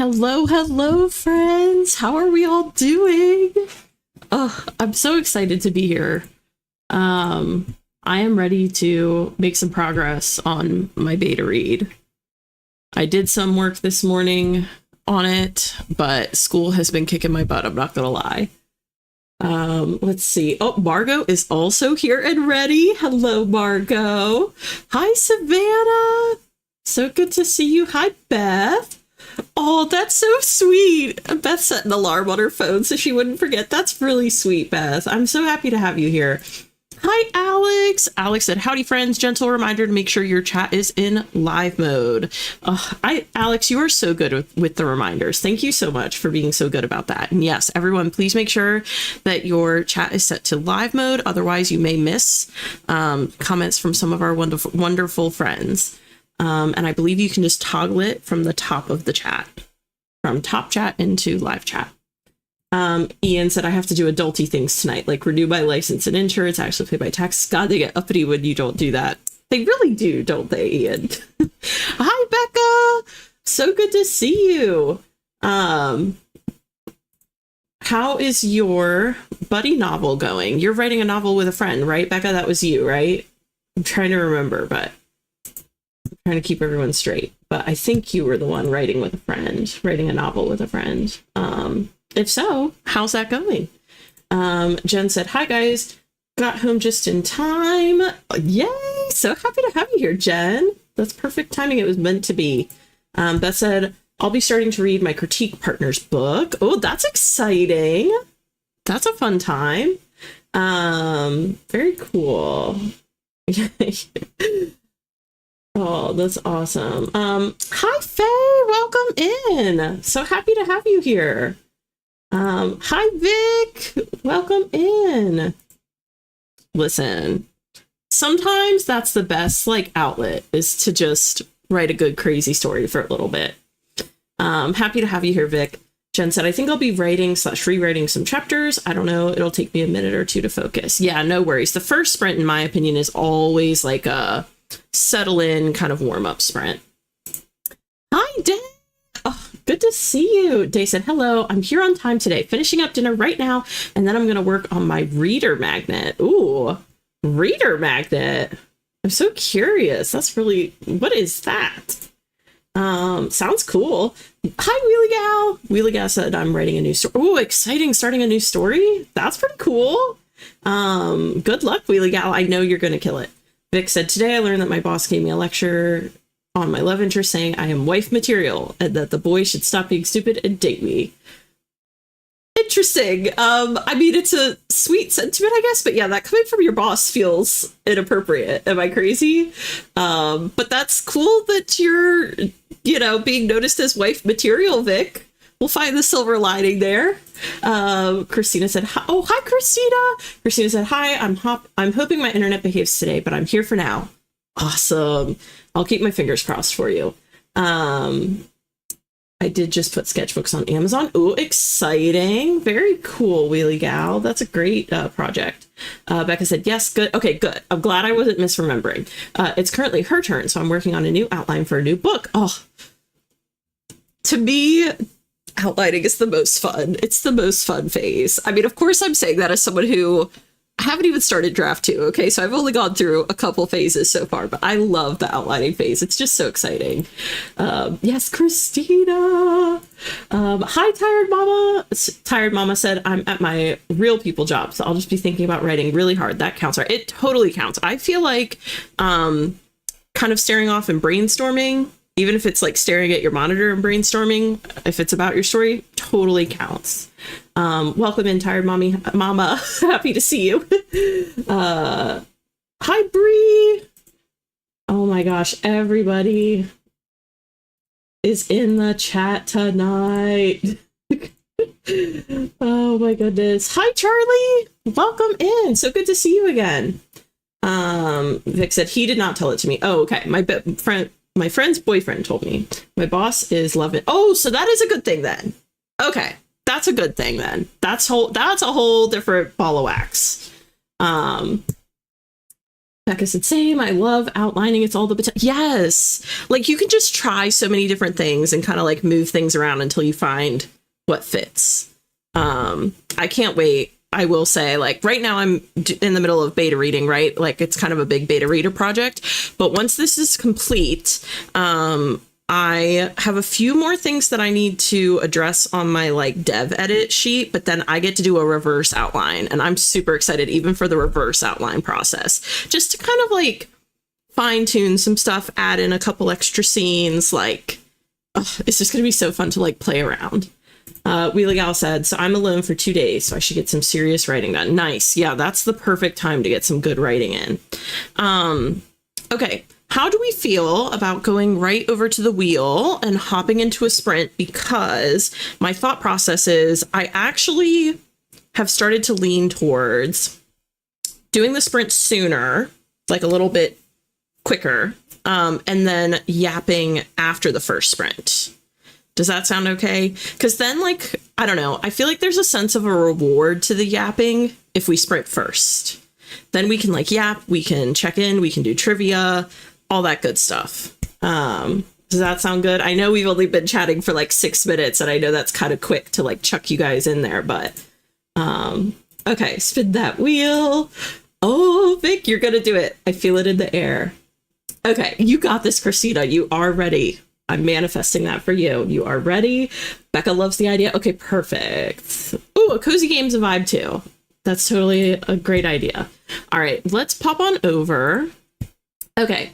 Hello, hello, friends. How are we all doing? Oh, I'm so excited to be here. I am ready to make some progress on my beta read. I did some work this morning on it, but school has been kicking my butt, I'm not gonna lie. Let's see. Oh, Margot is also here and ready. Hello, Margot. Hi, Savannah. So good to see you. Hi, Beth. Oh, that's so sweet. Beth set an alarm on her phone so she wouldn't forget. That's really sweet, Beth. I'm so happy to have you here. Hi, Alex. Alex said, howdy, friends. Gentle reminder to make sure your chat is in live mode. Alex, you are so good with the reminders. Thank you so much for being so good about that. And yes, everyone, please make sure that your chat is set to live mode. Otherwise, you may miss comments from some of our wonderful, wonderful friends. And I believe you can just toggle it from the top of the chat, from top chat into live chat. Ian said, I have to do adulty things tonight, like renew my license and insurance, actually pay my taxes. God, they get uppity when you don't do that. They really do, don't they, Ian? Hi, Becca. So good to see you. How is your buddy novel going? You're writing a novel with a friend, right, Becca? That was you, right? I'm trying to remember, but I'm trying to keep everyone straight. But I think you were the one writing with a friend, writing a novel with a friend. If so, how's that going? Jen said, hi, guys. Got home just in time. Yay! So happy to have you here, Jen. That's perfect timing. It was meant to be. Beth said, I'll be starting to read my critique partner's book. Oh, that's exciting. That's a fun time. Very cool. Oh, that's awesome. Hi, Faye. Welcome in. So happy to have you here. Hi, Vic. Welcome in. Listen, sometimes that's the best outlet is to just write a good crazy story for a little bit. Happy to have you here, Vic. Jen said, I think I'll be writing/rewriting some chapters. I don't know. It'll take me a minute or two to focus. Yeah, no worries. The first sprint, in my opinion, is always like a settle in kind of warm up sprint. Hi, Dan. Oh, good to see you. Day said, hello, I'm here on time today, finishing up dinner right now, and then I'm going to work on my reader magnet. Ooh, reader magnet. I'm so curious. That's really, what is that? Sounds cool. Hi, Wheelie Gal. Wheelie Gal said, I'm writing a new story. Ooh, exciting, starting a new story. That's pretty cool. Good luck, Wheelie Gal. I know you're going to kill it. Vic said, today I learned that my boss gave me a lecture on my love interest saying I am wife material and that the boy should stop being stupid and date me. Interesting. I mean, it's a sweet sentiment, I guess, but yeah, that coming from your boss feels inappropriate. Am I crazy? But that's cool that you're, being noticed as wife material, Vic. We'll find the silver lining there. Christina said, oh, hi, Christina. Christina said, hi, I'm hoping my internet behaves today, but I'm here for now. Awesome. I'll keep my fingers crossed for you. I did just put sketchbooks on Amazon. Ooh, exciting. Very cool, Wheelie Gal. That's a great project. Becca said, yes, good. Okay, good. I'm glad I wasn't misremembering. It's currently her turn, so I'm working on a new outline for a new book. Oh, to me, outlining is the most fun. It's the most fun phase. I mean, of course, I'm saying that as someone who I haven't even started draft 2, okay? So I've only gone through a couple phases so far, but I love the outlining phase. It's just so exciting. Yes, Christina. Hi, Tired Mama. Tired Mama said, I'm at my real people job, so I'll just be thinking about writing really hard. That counts. Right? It totally counts. I feel like kind of staring off and brainstorming, even if it's like staring at your monitor and brainstorming, if it's about your story, totally counts. Welcome in, Tired Mama. Happy to see you. Hi, Bree. Oh my gosh, everybody is in the chat tonight. Oh my goodness. Hi, Charlie. Welcome in. So good to see you again. Vic said he did not tell it to me. Oh, okay. My friend's boyfriend told me. My boss is loving. Oh, so that is a good thing then. Okay, that's a good thing then. That's a whole different ball of wax. Becca said, same. I love outlining. It's all the potential. Yes. Like you can just try so many different things and kind of like move things around until you find what fits. I can't wait. I will say, like right now I'm in the middle of beta reading, right? Like it's kind of a big beta reader project. But once this is complete, I have a few more things that I need to address on my like dev edit sheet, but then I get to do a reverse outline, and I'm super excited even for the reverse outline process, just to kind of like fine tune some stuff, add in a couple extra scenes. Like, it's just gonna be so fun to like play around. Wheelie Gal said, so I'm alone for 2 days, so I should get some serious writing done. Nice. Yeah, that's the perfect time to get some good writing in. Okay. How do we feel about going right over to the wheel and hopping into a sprint? Because my thought process is I actually have started to lean towards doing the sprint sooner, like a little bit quicker, and then yapping after the first sprint. Does that sound okay? Because then, like, I don't know, I feel like there's a sense of a reward to the yapping if we sprint first. Then we can like yap, we can check in, we can do trivia, all that good stuff. Does that sound good? I know we've only been chatting for like 6 minutes, and I know that's kind of quick to like chuck you guys in there, but okay, spin that wheel. Oh, Vic, you're gonna do it. I feel it in the air. Okay, you got this, Christina. You are ready. I'm manifesting that for you. You are ready. Becca loves the idea. Okay, perfect. Ooh, a cozy game's a vibe too. That's totally a great idea. All right, let's pop on over. Okay,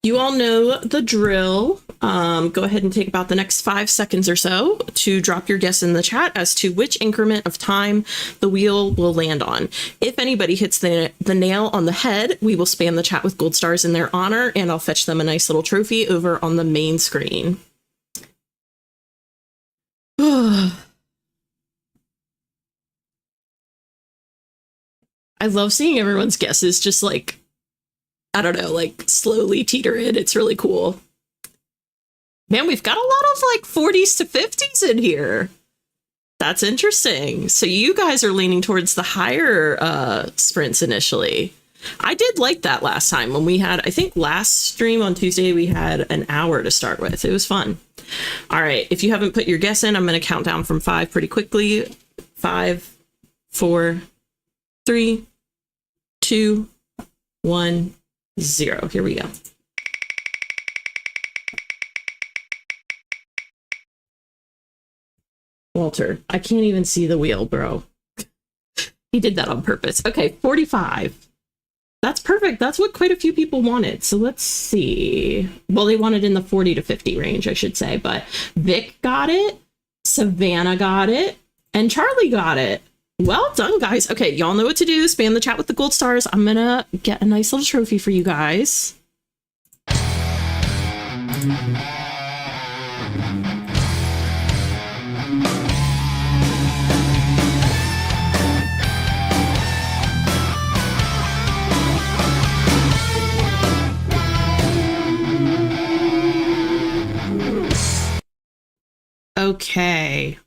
you all know the drill. Go ahead and take about the next 5 seconds or so to drop your guess in the chat as to which increment of time the wheel will land on. If anybody hits the nail on the head, we will spam the chat with gold stars in their honor, and I'll fetch them a nice little trophy over on the main screen. I love seeing everyone's guesses just like, I don't know, like slowly teeter in. It's really cool. Man, we've got a lot of like 40s to 50s in here. That's interesting. So you guys are leaning towards the higher sprints initially. I did like that last time when we had, I think last stream on Tuesday, we had an hour to start with. It was fun. All right. If you haven't put your guess in, I'm going to count down from 5 pretty quickly. 5, 4, 3, 2, 1, 0. Here we go. Walter, I can't even see the wheel, bro. He did that on purpose. Okay, 45. That's perfect. That's what quite a few people wanted. So let's see. Well, they wanted in the 40 to 50 range, I should say. But Vic got it, Savannah got it, and Charlie got it. Well done, guys. Okay, y'all know what to do. Spam the chat with the gold stars. I'm going to get a nice little trophy for you guys. Okay.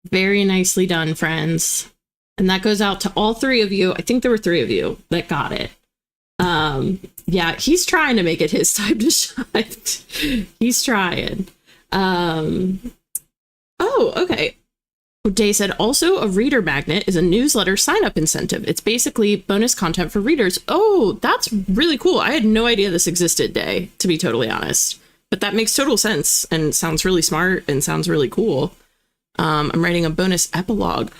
Very nicely done, friends. And that goes out to all 3 of you. I think there were 3 of you that got it. Yeah, he's trying to make it his time to shine. He's trying. Oh, okay. Day said, also a reader magnet is a newsletter sign-up incentive. It's basically bonus content for readers. Oh, that's really cool. I had no idea this existed, Day, to be totally honest. But that makes total sense and sounds really smart and sounds really cool. I'm writing a bonus epilogue.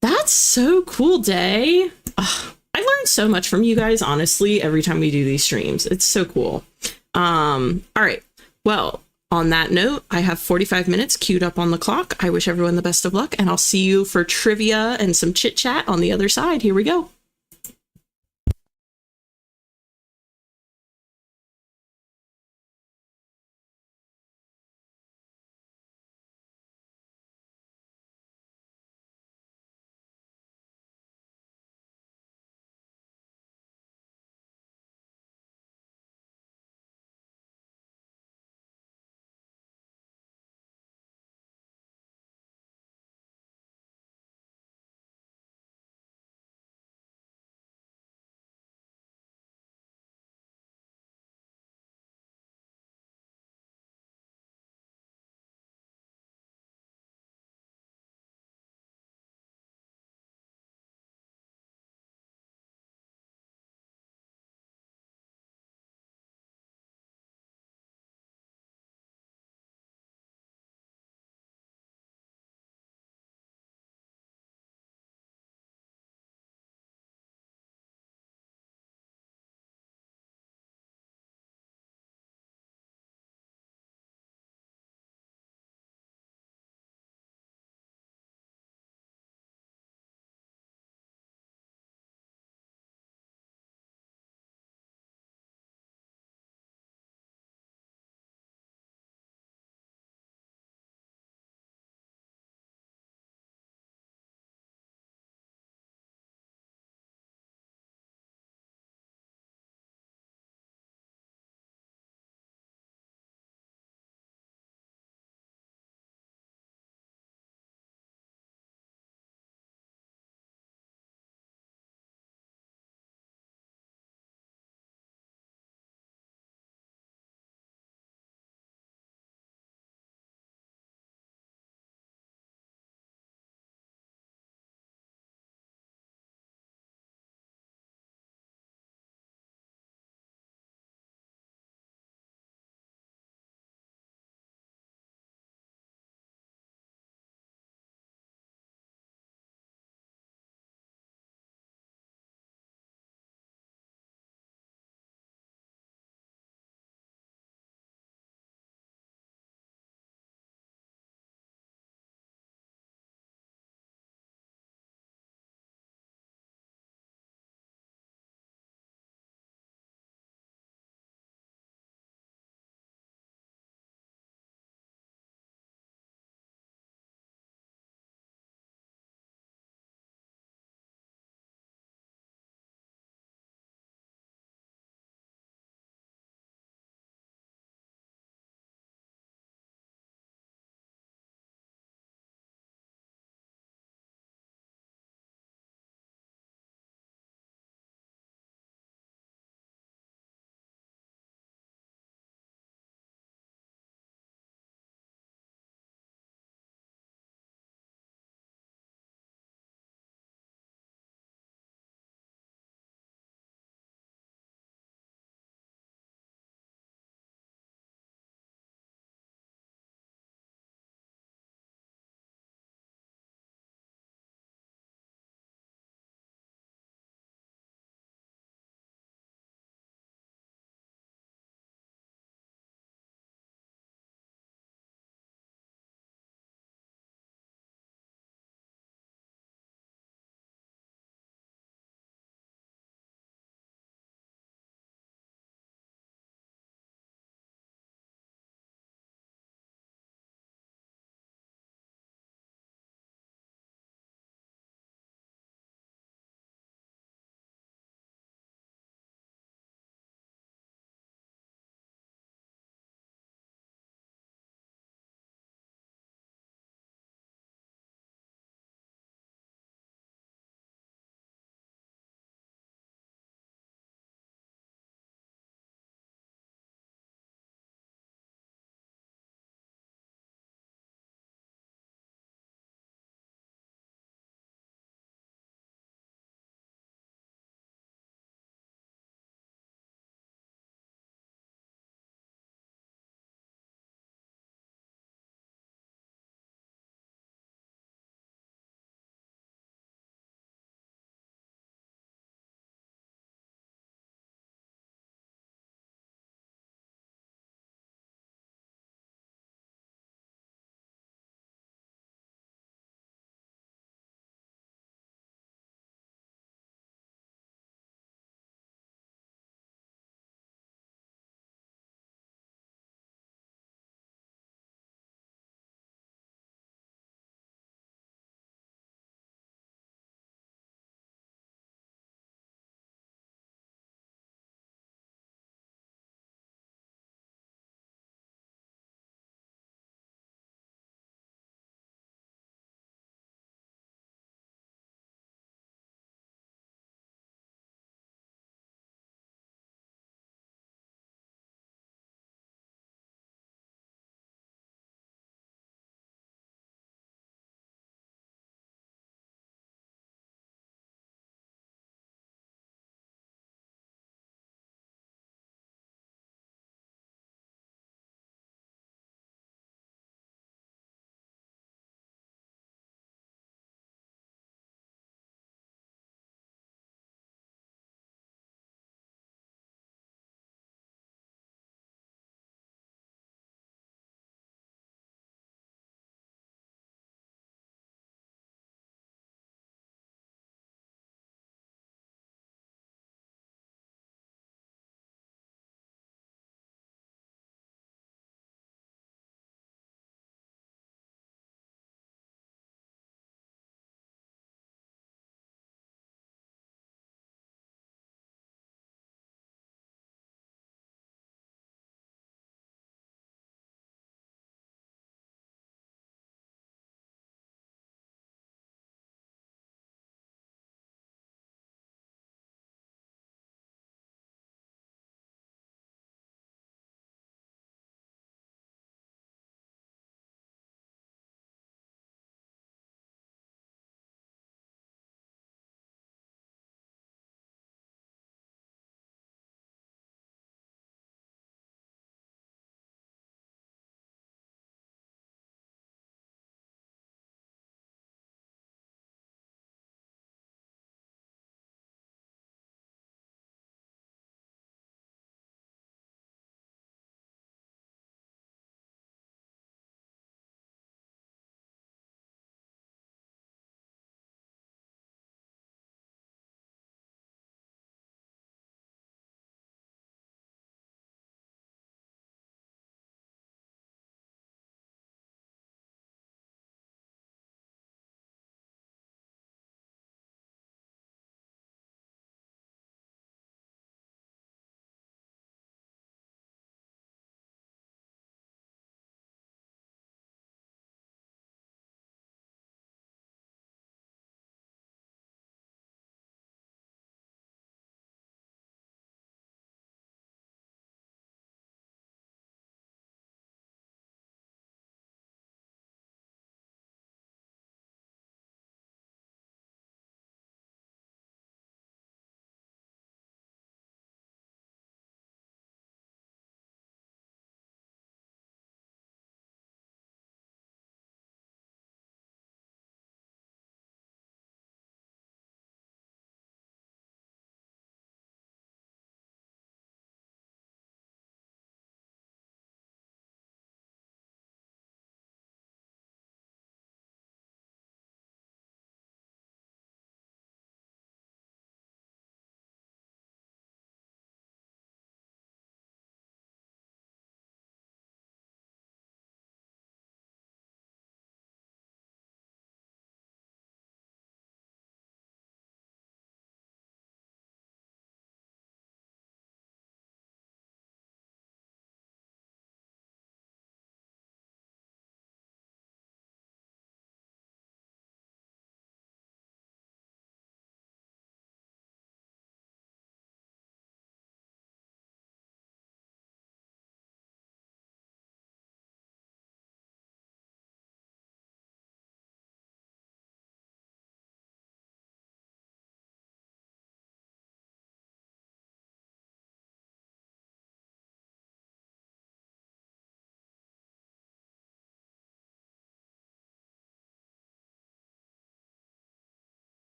That's so cool, Day. I learn so much from you guys, honestly, every time we do these streams. It's so cool. All right. Well, on that note, I have 45 minutes queued up on the clock. I wish everyone the best of luck, and I'll see you for trivia and some chit chat on the other side. Here we go.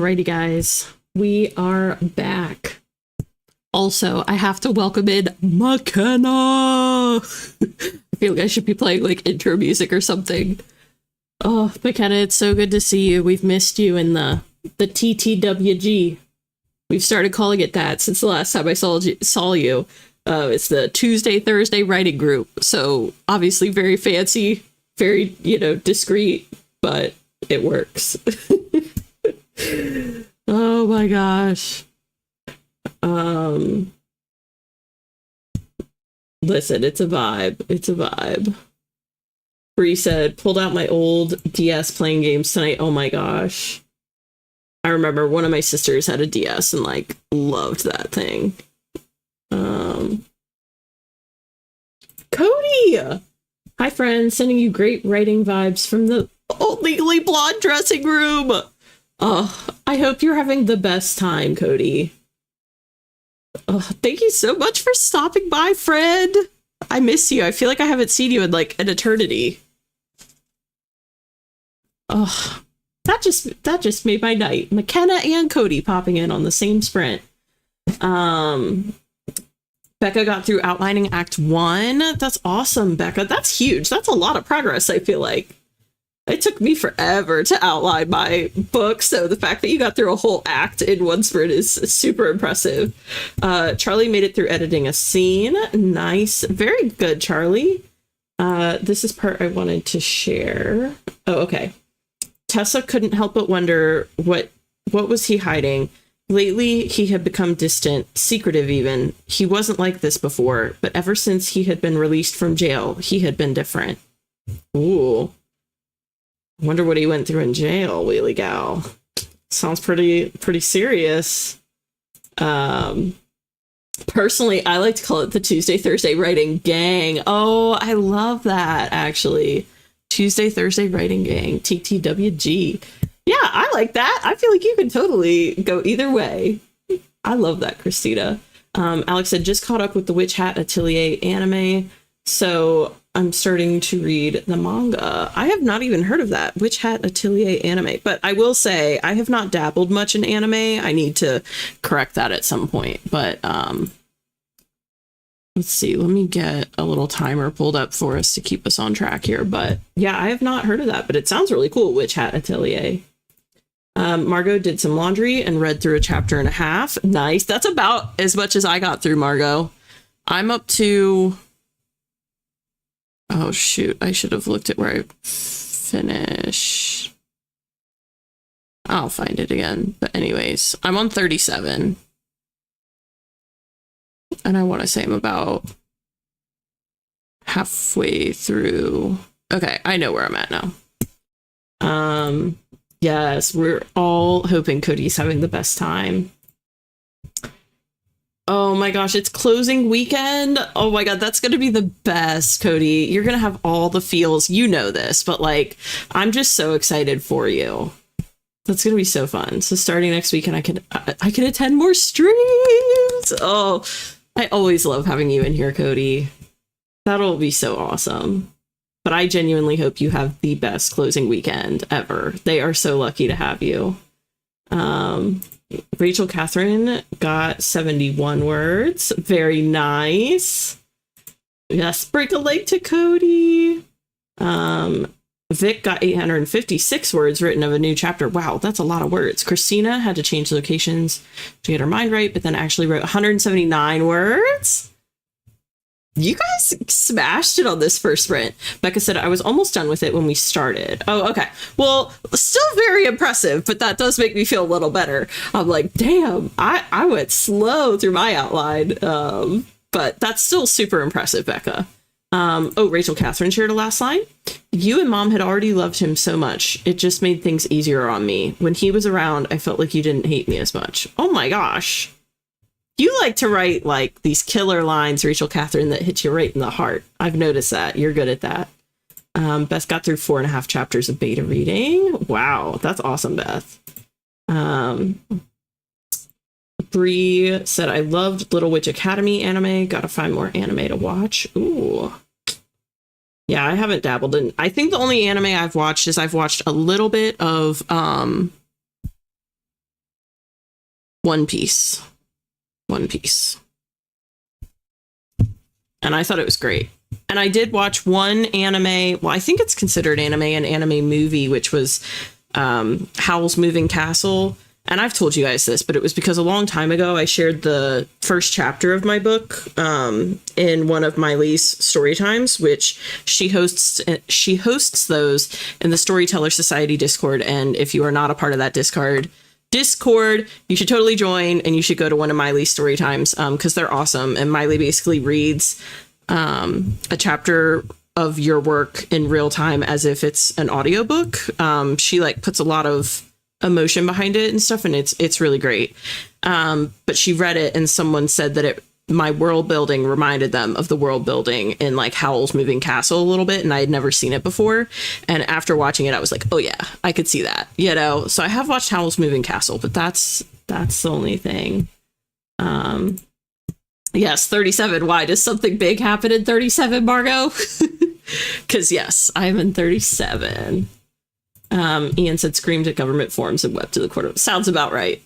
Alrighty, guys, we are back. Also, I have to welcome in McKenna. I feel like I should be playing like intro music or something. Oh, McKenna, it's so good to see you. We've missed you in the TTWG. We've started calling it that since the last time I saw you. It's the Tuesday, Thursday writing group. So obviously very fancy, very, discreet, but it works. Oh my gosh. Listen, it's a vibe. It's a vibe. Bree said, pulled out my old DS playing games tonight. Oh my gosh. I remember one of my sisters had a DS and like loved that thing. Cody! Hi friends, sending you great writing vibes from the old Legally Blonde dressing room. Oh, I hope you're having the best time, Cody. Oh, thank you so much for stopping by, friend. I miss you. I feel like I haven't seen you in like an eternity. Oh, that just made my night. McKenna and Cody popping in on the same sprint. Becca got through outlining Act 1. That's awesome, Becca. That's huge. That's a lot of progress, I feel like. It took me forever to outline my book, so the fact that you got through a whole act in one sprint is super impressive. Charlie made it through editing a scene. Nice. Very good, Charlie. This is part I wanted to share. Oh, okay. Tessa couldn't help but wonder what was he hiding. Lately, he had become distant, secretive even. He wasn't like this before, but ever since he had been released from jail, he had been different. Ooh. Wonder what he went through in jail, Wheelie Gal. Sounds pretty serious. Personally, I like to call it the Tuesday, Thursday writing gang. Oh, I love that, actually. Tuesday, Thursday writing gang, TTWG. Yeah, I like that. I feel like you can totally go either way. I love that, Christina. Alex said, just caught up with the Witch Hat Atelier anime, so I'm starting to read the manga. I have not even heard of that, Witch Hat Atelier anime, but I will say I have not dabbled much in anime. I need to correct that at some point, but let's see. Let me get a little timer pulled up for us to keep us on track here, but yeah, I have not heard of that, but it sounds really cool, Witch Hat Atelier. Margot did some laundry and read through a chapter and a half. Nice. That's about as much as I got through, Margot. I'm up to... Oh, shoot. I should have looked at where I finished. I'll find it again. But anyways, I'm on 37. And I want to say I'm about halfway through. Okay, I know where I'm at now. Yes, we're all hoping Cody's having the best time. Oh my gosh, it's closing weekend. Oh my god, that's going to be the best, Cody. You're going to have all the feels. You know this, but like, I'm just so excited for you. That's going to be so fun. So starting next weekend, I can attend more streams. Oh, I always love having you in here, Cody. That'll be so awesome. But I genuinely hope you have the best closing weekend ever. They are so lucky to have you. Rachel Catherine got 71 words. Very nice. Yes, break a leg to Cody. Vic got 856 words written of a new chapter. Wow, that's a lot of words. Christina had to change locations to get her mind right, but then actually wrote 179 words. You guys smashed it on this first sprint. Becca said, I was almost done with it when we started. Oh, okay. Well, still very impressive, but that does make me feel a little better. I'm like, damn, I went slow through my outline. But that's still super impressive, Becca. Oh, Rachel Catherine shared a last line. You and Mom had already loved him so much. It just made things easier on me. When he was around, I felt like you didn't hate me as much. Oh my gosh. You like to write like these killer lines, Rachel Catherine, that hit you right in the heart. I've noticed that. You're good at that. Beth got through 4.5 chapters of beta reading. Wow, that's awesome, Beth. Bree said, I loved Little Witch Academy anime. Gotta find more anime to watch. Ooh. Yeah, I haven't dabbled in... I think the only anime I've watched is I've watched a little bit of One Piece. One Piece. And I thought it was great. And I did watch one anime. Well, I think it's considered an anime movie, which was Howl's Moving Castle. And I've told you guys this, but it was because a long time ago I shared the first chapter of my book in one of Miley's story times, which she hosts those in the Storyteller Society Discord. And if you are not a part of that Discord, you should totally join, and you should go to one of Miley's story times because they're awesome. And Miley basically reads a chapter of your work in real time as if it's an audiobook. She like puts a lot of emotion behind it and stuff, and it's really great. But she read it, and someone said that my world building reminded them of the world building in like Howl's Moving Castle a little bit, and I had never seen it before. And after watching it, I was like, oh yeah, I could see that, you know. So I have watched Howl's Moving Castle, but that's the only thing. Yes, 37. Why does something big happen in 37, Margot? Because yes, I'm in 37. Ian said screamed at government forums and wept to the court. Sounds about right.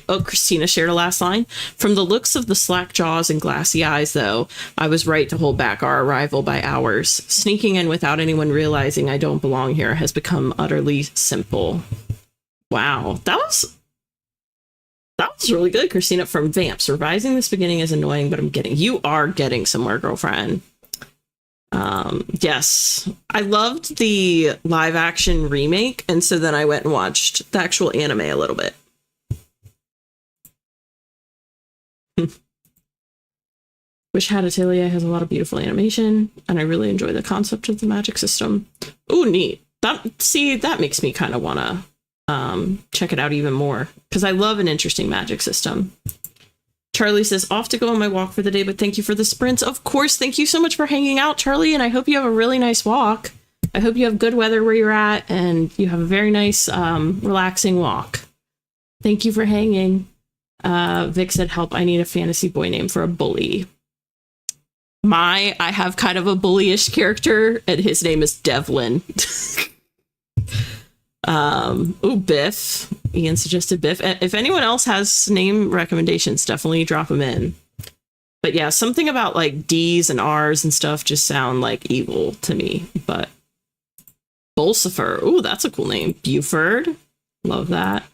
Oh, Christina shared a last line. From the looks of the slack jaws and glassy eyes, though, I was right to hold back our arrival by hours. Sneaking in without anyone realizing I don't belong here has become utterly simple. Wow, that was really good, Christina. From Vamps, revising this beginning is annoying, but you are getting somewhere, girlfriend. Yes, I loved the live action remake, and so then I went and watched the actual anime a little bit. Wish Hat Atelier has a lot of beautiful animation, and I really enjoy the concept of the magic system. Ooh, neat. That makes me kind of want to check it out even more, because I love an interesting magic system. Charlie says, off to go on my walk for the day, but thank you for the sprints. Of course, thank you so much for hanging out, Charlie, and I hope you have a really nice walk. I hope you have good weather where you're at, and you have a very nice, relaxing walk. Thank you for hanging. Vic said, help, I need a fantasy boy name for a bully. I have kind of a bullyish character, and his name is Devlin. Ooh, Biff. Ian suggested Biff. If anyone else has name recommendations, definitely drop them in. But yeah, something about like D's and R's and stuff just sound like evil to me. But Bolsifer. Ooh, that's a cool name. Buford. Love that.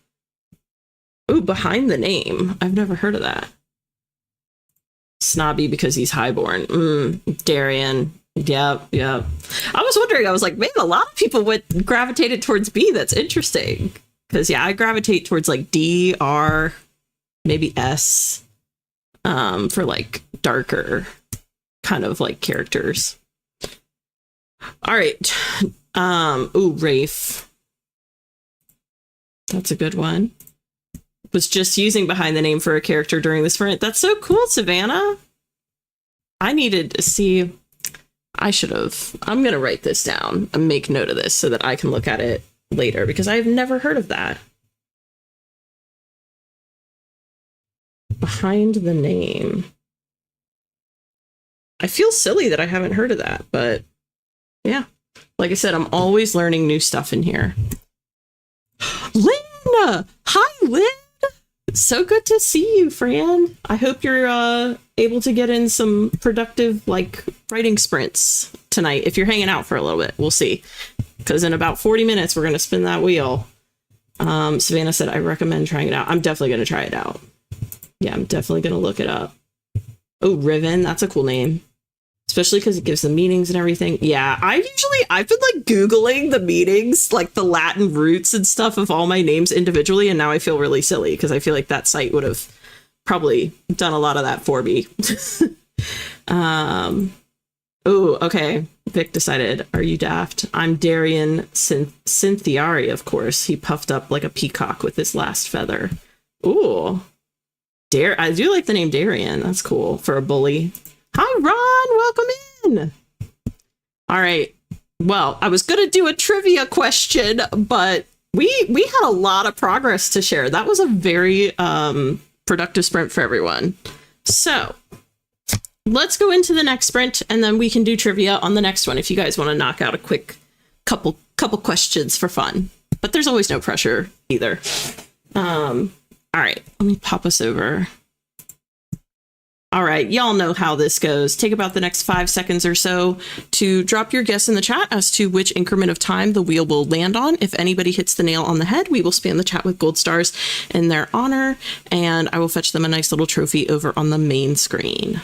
Ooh, Behind the Name. I've never heard of that. Snobby because he's highborn. Darian. Yep. I was wondering, I was like, man, a lot of people gravitated towards B. That's interesting. Because, yeah, I gravitate towards like D, R, maybe S, for like darker kind of like characters. All right. Ooh, Rafe. That's a good one. Was just using Behind the Name for a character during this sprint. That's so cool, Savannah. I needed to see. I should have. I'm going to write this down and make note of this so that I can look at it later, because I've never heard of that. Behind the Name. I feel silly that I haven't heard of that, but yeah. Like I said, I'm always learning new stuff in here. Lynn! Hi, Lynn! So good to see you, Fran. I hope you're able to get in some productive, like, writing sprints tonight. If you're hanging out for a little bit, we'll see. Because in about 40 minutes, we're going to spin that wheel. Savannah said, I recommend trying it out. I'm definitely going to try it out. Yeah, I'm definitely going to look it up. Oh, Riven. That's a cool name. Especially because it gives the meanings and everything. Yeah, I've been like Googling the meanings, like the Latin roots and stuff of all my names individually. And now I feel really silly because I feel like that site would have probably done a lot of that for me. Oh, okay. Vic decided, are you daft? I'm Darian Cynthiari, of course. He puffed up like a peacock with his last feather. Ooh. I do like the name Darian. That's cool for a bully. Hi, Ron. Welcome in. All right. Well, I was going to do a trivia question, but we had a lot of progress to share. That was a very productive sprint for everyone. So let's go into the next sprint, and then we can do trivia on the next one if you guys want to knock out a quick couple questions for fun. But there's always no pressure either. All right, let me pop us over. All right, y'all know how this goes. Take about the next 5 seconds or so to drop your guess in the chat as to which increment of time the wheel will land on. If anybody hits the nail on the head, we will spam the chat with gold stars in their honor, and I will fetch them a nice little trophy over on the main screen.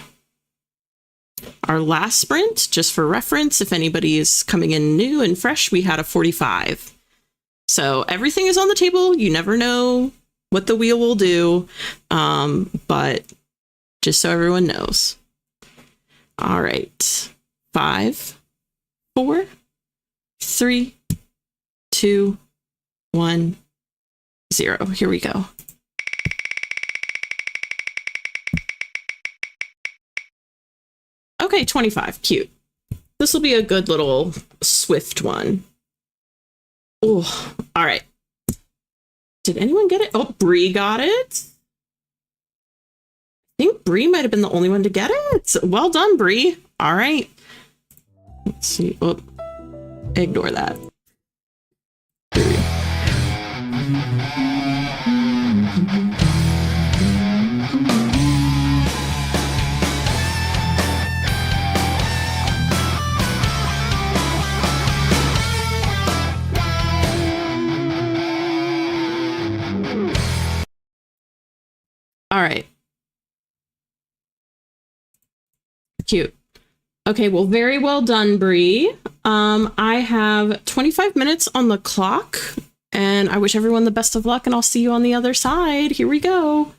Our last sprint, just for reference, if anybody is coming in new and fresh, we had a 45. So everything is on the table. You never know what the wheel will do, but just so everyone knows. All right. 5, 4, 3, 2, 1, 0. Here we go. Okay, 25. Cute. This will be a good little swift one. Oh, all right. Did anyone get it? Oh, Bree got it. I think Bree might have been the only one to get it. Well done, Bree. All right. Let's see. Oh, ignore that. All right. Cute. Okay, well, very well done, Bree. I have 25 minutes on the clock, and I wish everyone the best of luck, and I'll see you on the other side. Here we go.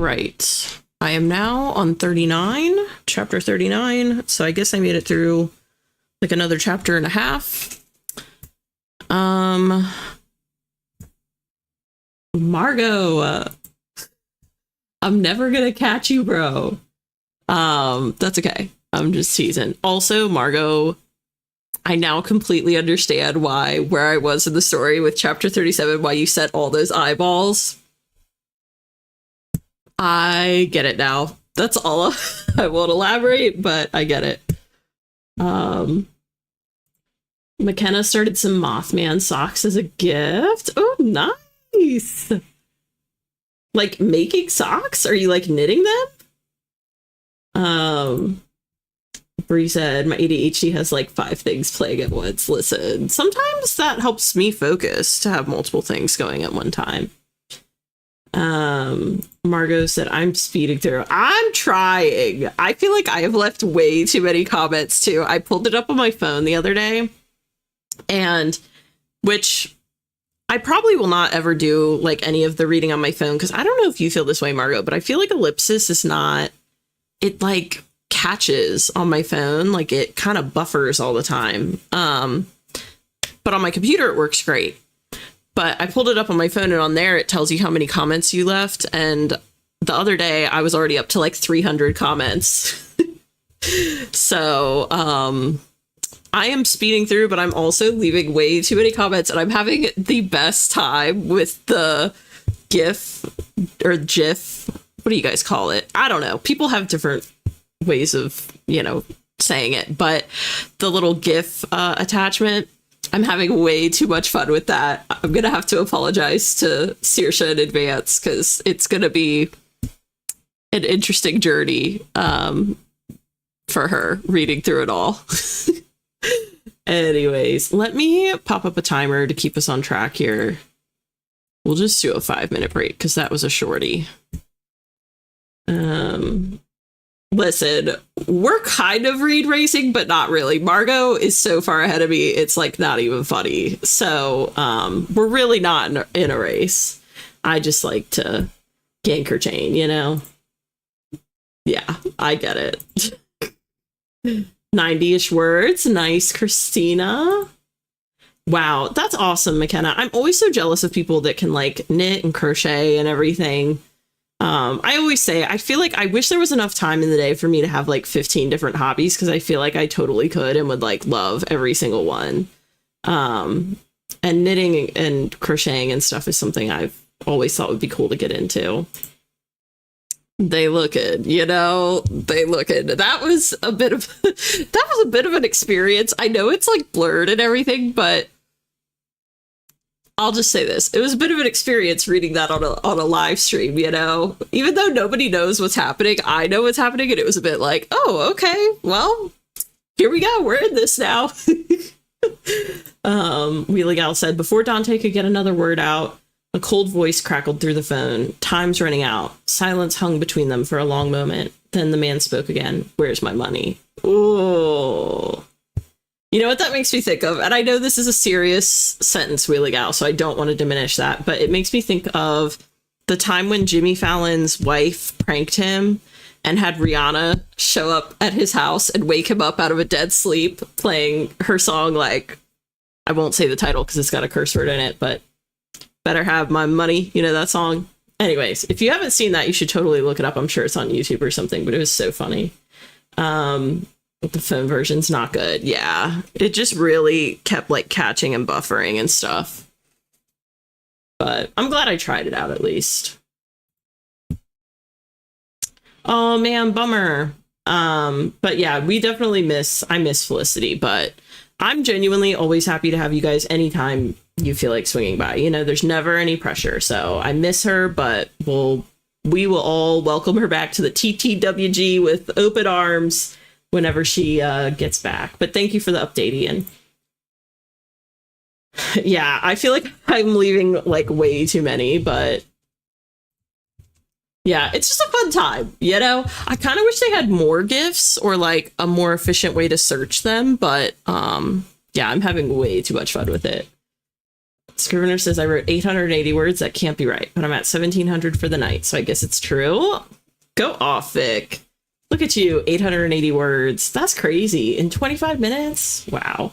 right. I am now on 39, chapter 39. So I guess I made it through like another chapter and a half. Margot, I'm never gonna catch you, bro. That's okay. I'm just teasing. Also, Margot, I now completely understand where I was in the story with chapter 37, why you set all those eyeballs. I get it now. That's all. I won't elaborate, but I get it. McKenna started some Mothman socks as a gift. Oh, nice. Like making socks? Are you like knitting them? Bree said, my ADHD has like 5 things playing at once. Listen, sometimes that helps me focus to have multiple things going at one time. Margot said, I'm speeding through. I'm trying. I feel like I have left way too many comments too. I pulled it up on my phone the other day, and which I probably will not ever do like any of the reading on my phone, because I don't know if you feel this way, Margot, but I feel like ellipsis is not, it like catches on my phone, like it kind of buffers all the time. But on my computer it works great. But I pulled it up on my phone, and on there it tells you how many comments you left, and the other day I was already up to like 300 comments. So I am speeding through, but I'm also leaving way too many comments, and I'm having the best time with the GIF or GIF. What do you guys call it? I don't know. People have different ways of, saying it, but the little GIF attachment, I'm having way too much fun with that. I'm going to have to apologize to Saoirse in advance, because it's going to be an interesting journey for her reading through it all. Anyways, let me pop up a timer to keep us on track here. We'll just do a 5-minute break because that was a shorty. Listen, we're kind of read racing, but not really. Margot is so far ahead of me, it's like not even funny. So we're really not in a race. I just like to gank her chain, Yeah, I get it. 90-ish words. Nice, Christina. Wow, that's awesome, McKenna. I'm always so jealous of people that can like knit and crochet and everything. I always say, I feel like I wish there was enough time in the day for me to have like 15 different hobbies, because I feel like I totally could and would like love every single one. And knitting and crocheting and stuff is something I've always thought would be cool to get into. They look good, they look good. That was a bit of an experience. I know it's like blurred and everything, but I'll just say this. It was a bit of an experience reading that on a live stream, even though nobody knows what's happening. I know what's happening, and it was a bit like, oh, okay, well, here we go. We're in this now. Wheelie Gal said, before Dante could get another word out, a cold voice crackled through the phone. Time's running out. Silence hung between them for a long moment. Then the man spoke again. Where's my money? Ooh. You know what that makes me think of? And I know this is a serious sentence, Wheelie Gal, so I don't want to diminish that, but it makes me think of the time when Jimmy Fallon's wife pranked him and had Rihanna show up at his house and wake him up out of a dead sleep playing her song, like, I won't say the title because it's got a curse word in it, but Better Have My Money, that song? Anyways, if you haven't seen that, you should totally look it up. I'm sure it's on YouTube or something, but it was so funny. The phone version's not good. Yeah, it just really kept like catching and buffering and stuff. But I'm glad I tried it out at least. Oh man, bummer. But yeah, we definitely I miss Felicity, but I'm genuinely always happy to have you guys anytime you feel like swinging by. There's never any pressure. So I miss her, but we will all welcome her back to the TTWG with open arms whenever she gets back. But thank you for the update, Ian. Yeah, I feel like I'm leaving like way too many, but yeah, it's just a fun time, I kind of wish they had more gifts or like a more efficient way to search them, but yeah, I'm having way too much fun with it. Scrivener says I wrote 880 words. That can't be right, but I'm at 1700 for the night, so I guess it's true. Go off, Vic. Look at you, 880 words. That's crazy. In 25 minutes? Wow.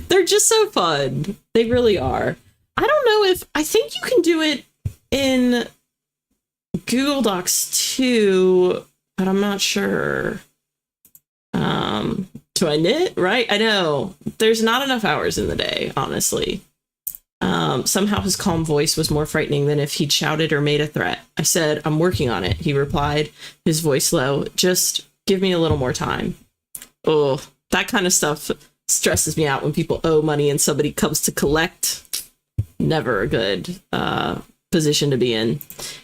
They're just so fun. They really are. I don't know if... I think you can do it in Google Docs too, but I'm not sure. Do I knit? Right? I know. There's not enough hours in the day, honestly. Somehow his calm voice was more frightening than if he'd shouted or made a threat. I said, I'm working on it, he replied, his voice low. Just give me a little more time. Oh, that kind of stuff stresses me out when people owe money and somebody comes to collect. Never a good position to be in.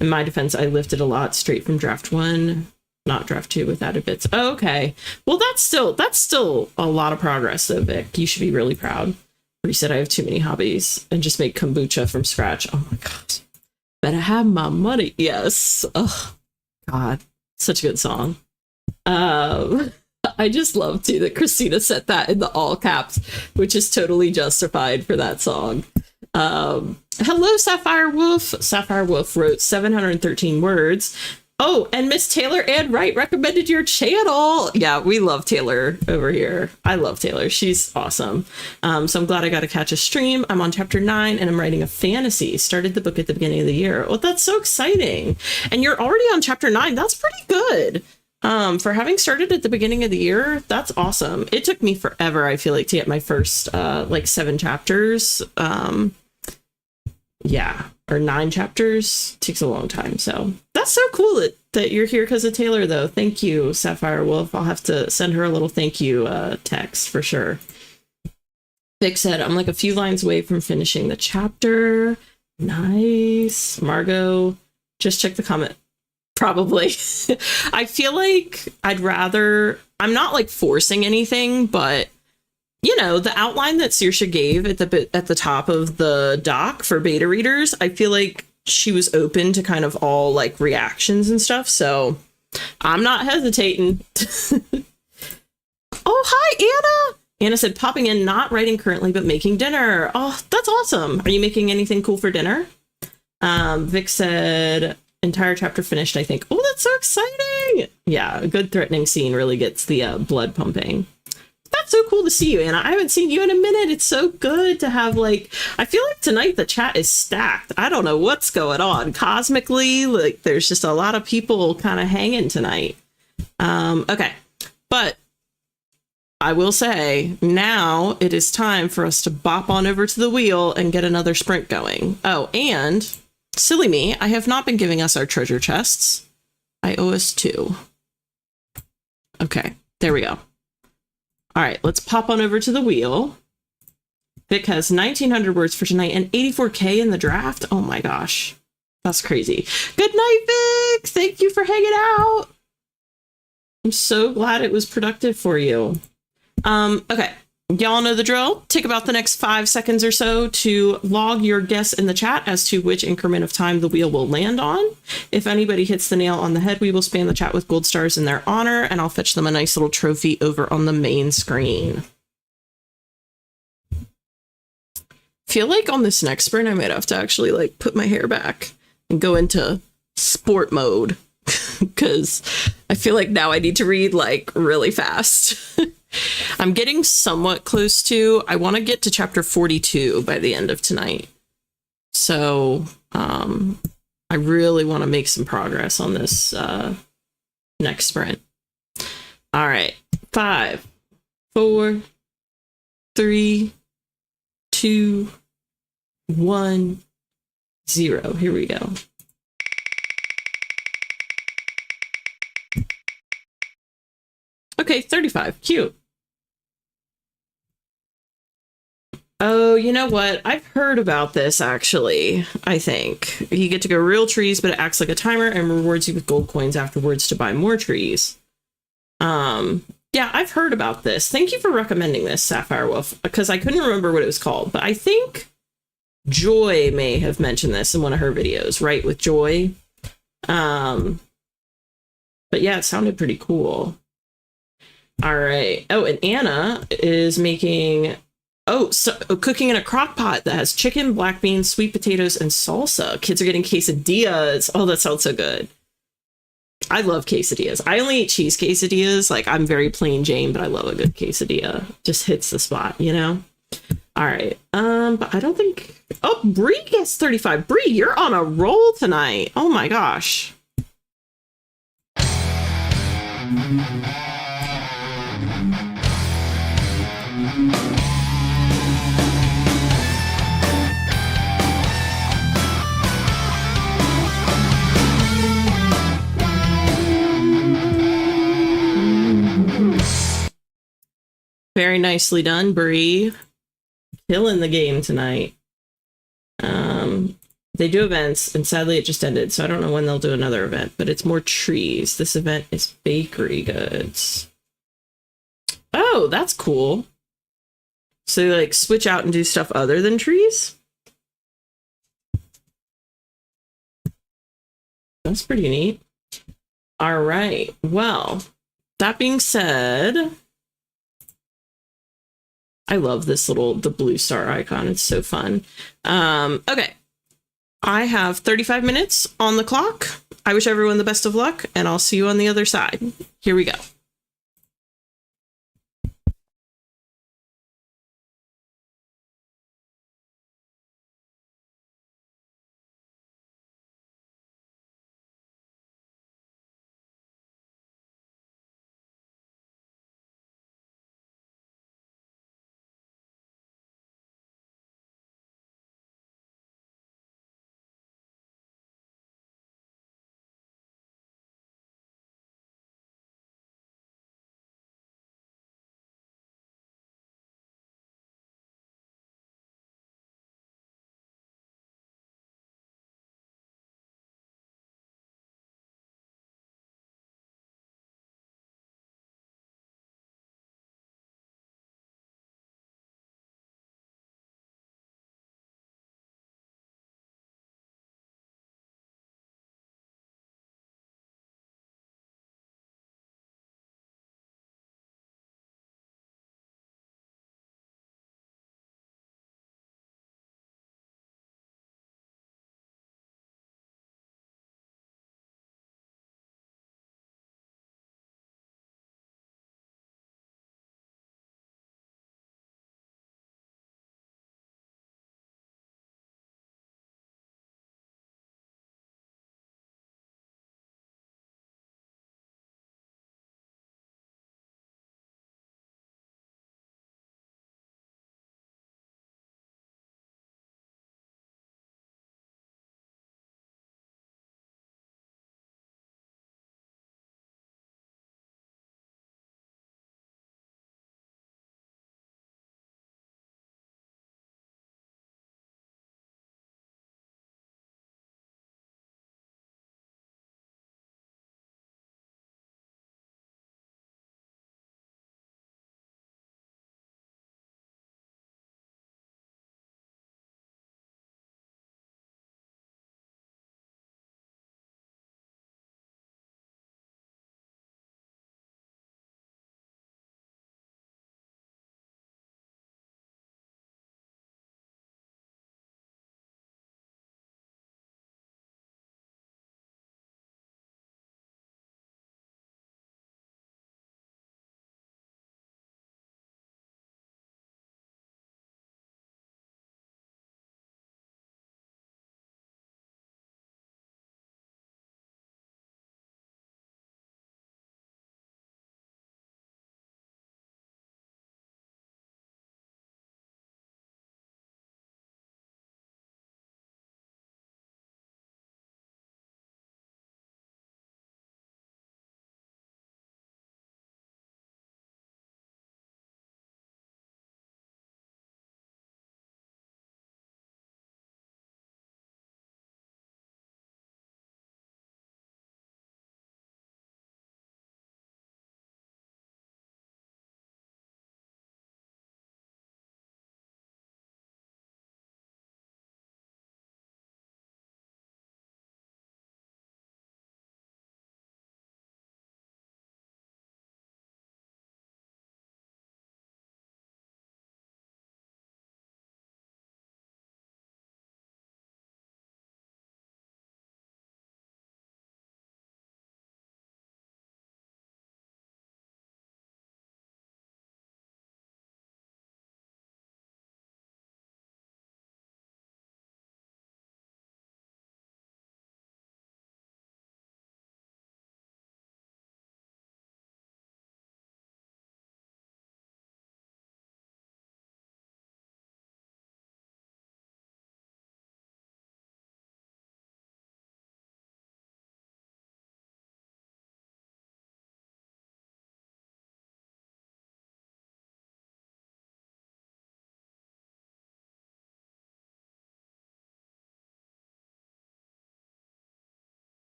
In my defense, I lifted a lot straight from draft 1, not draft 2 with added bits. Oh, okay. Well, that's still a lot of progress, though, Vic. You should be really proud. He said I have too many hobbies and just make kombucha from scratch. Oh my god. Better have my money. Yes. Oh god. Such a good song. I just love too that Christina set that in the all caps, which is totally justified for that song. Hello, Sapphire Wolf. Sapphire Wolf wrote 713 words. Oh, and Miss Taylor Ann Wright recommended your channel. Yeah, we love Taylor over here. I love Taylor. She's awesome. So I'm glad I got to catch a stream. I'm on chapter 9 and I'm writing a fantasy. Started the book at the beginning of the year. Well, that's so exciting. And you're already on chapter 9. That's pretty good. For having started at the beginning of the year, that's awesome. It took me forever, I feel like, to get my first like 7 chapters. Yeah, or 9 chapters. Takes a long time. So that's so cool that you're here because of Taylor, though. Thank you, Sapphire Wolf. I'll have to send her a little thank you text for sure. Vic said, I'm like a few lines away from finishing the chapter. Nice. Margot, just check the comment. Probably. I feel like I'm not like forcing anything, but you know, the outline that Saoirse gave at the top of the doc for beta readers, I feel like she was open to kind of all like reactions and stuff. So I'm not hesitating. Oh, hi, Anna. Anna said, popping in, not writing currently, but making dinner. Oh, that's awesome. Are you making anything cool for dinner? Vic said, entire chapter finished, I think. Oh, that's so exciting. Yeah, a good threatening scene really gets the blood pumping. That's so cool to see you, Anna. I haven't seen you in a minute. It's so good to have, like, I feel like tonight the chat is stacked. I don't know what's going on cosmically. Like, there's just a lot of people kind of hanging tonight. Okay, but I will say now it is time for us to bop on over to the wheel and get another sprint going. Oh, and silly me, I have not been giving us our treasure chests. I owe us 2. Okay, there we go. All right, let's pop on over to the wheel. Vic has 1,900 words for tonight and 84K in the draft. Oh my gosh, that's crazy. Good night, Vic. Thank you for hanging out. I'm so glad it was productive for you. Okay, y'all know the drill. Take about the next 5 seconds or so to log your guess in the chat as to which increment of time the wheel will land on. If anybody hits the nail on the head, we will spam the chat with gold stars in their honor, and I'll fetch them a nice little trophy over on the main screen. Feel like on this next sprint, I might have to actually like put my hair back and go into sport mode because I feel like now I need to read like really fast. I'm getting somewhat close to, I want to get to chapter 42 by the end of tonight. So I really want to make some progress on this next sprint. All right. 5, 4, 3, 2, 1, 0. Here we go. Okay, 35. Cute. Oh, you know what? I've heard about this, actually, I think. You get to go real trees, but it acts like a timer and rewards you with gold coins afterwards to buy more trees. Yeah, I've heard about this. Thank you for recommending this, Sapphire Wolf, because I couldn't remember what it was called, but I think Joy may have mentioned this in one of her videos, right, with Joy? But yeah, it sounded pretty cool. All right. Oh, and Anna is making Oh, so cooking in a crock pot that has chicken, black beans, sweet potatoes, and salsa. Kids are getting quesadillas. Oh, that sounds so good. I love quesadillas. I only eat cheese quesadillas. Like, I'm very plain Jane, but I love a good quesadilla. Just hits the spot, you know? All right. But I don't think... Oh, Bree gets 35. Bree, you're on a roll tonight. Oh my gosh. Very nicely done, Bree. Killing the game tonight. They do events, and sadly it just ended, so I don't know when they'll do another event, but it's more trees. This event is bakery goods. Oh, that's cool. So they like switch out and do stuff other than trees? That's pretty neat. All right. Well, that being said, I love this the blue star icon. It's so fun. Okay. I have 35 minutes on the clock. I wish everyone the best of luck, and I'll see you on the other side. Here we go.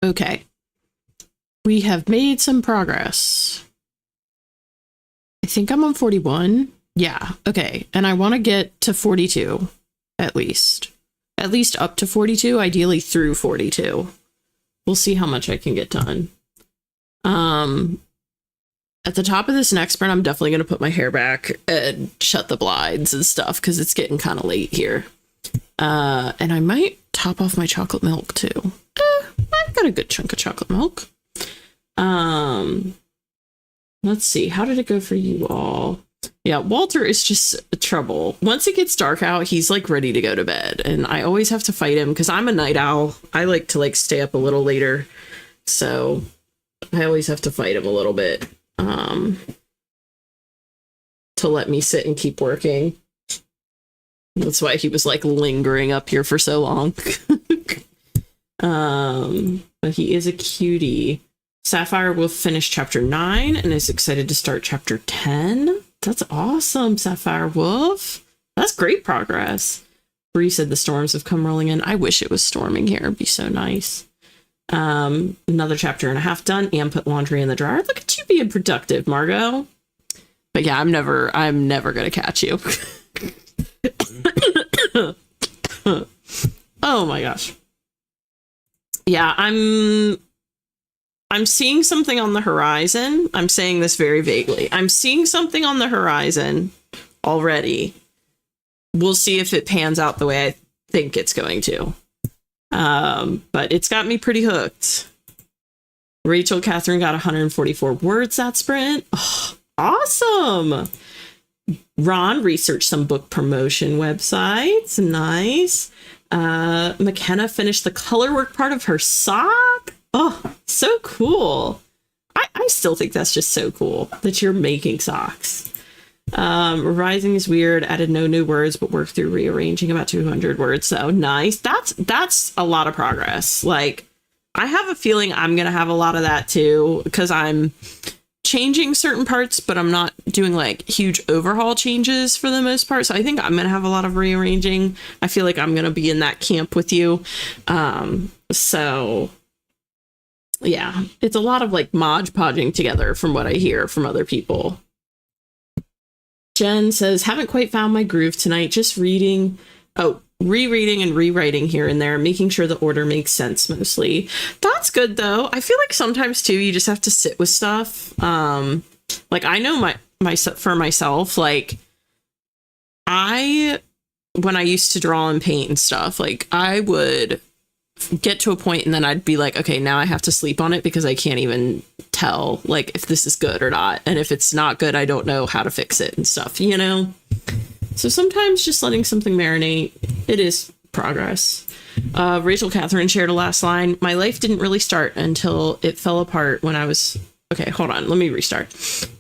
Okay. We have made some progress. I think I'm on 41. Yeah, okay. And I want to get to 42, at least. At least up to 42, ideally through 42. We'll see how much I can get done. At the top of this next sprint, I'm definitely going to put my hair back and shut the blinds and stuff because it's getting kind of late here. And I might top off my chocolate milk too. I've got a good chunk of chocolate milk. Let's see. How did it go for you all? Yeah, Walter is just trouble. Once it gets dark out, he's like ready to go to bed. And I always have to fight him because I'm a night owl. I like to like stay up a little later. So I always have to fight him a little bit. To let me sit and keep working. That's why he was like lingering up here for so long. But he is a cutie. Sapphire will finish chapter 9 and is excited to start chapter 10. That's awesome, Sapphire Wolf. That's great progress. Bree said the storms have come rolling in. I wish it was storming here. It'd be so nice. Another chapter and a half done and put laundry in the dryer. Look at you being productive, Margot. But yeah, I'm never gonna catch you. Oh my gosh. Yeah, I'm seeing something on the horizon. I'm saying this very vaguely. I'm seeing something on the horizon already. We'll see if it pans out the way I think it's going to. But it's got me pretty hooked. Rachel Catherine got 144 words that sprint. Oh, awesome. Ron researched some book promotion websites. Nice. McKenna finished the color work part of her sock. Oh, so cool. I still think that's just so cool that you're making socks. Revising is weird. Added no new words, but worked through rearranging about 200 words. So nice. That's a lot of progress. Like, I have a feeling I'm going to have a lot of that too, because I'm changing certain parts, but I'm not doing like huge overhaul changes for the most part. So I think I'm going to have a lot of rearranging. I feel like I'm going to be in that camp with you. So yeah, it's a lot of like Mod Podging together from what I hear from other people. Jen says, haven't quite found my groove tonight. Just reading. Oh, rereading and rewriting here and there, making sure the order makes sense mostly. That's good though. I feel like sometimes too, you just have to sit with stuff. Like I know for myself, like when I used to draw and paint and stuff, like I would get to a point and then I'd be like, okay, now I have to sleep on it because I can't even tell like if this is good or not. And if it's not good, I don't know how to fix it and stuff, you know? So sometimes just letting something marinate, it is progress. Rachel Catherine shared a last line. My life didn't really start until it fell apart when I was... Okay, hold on. Let me restart.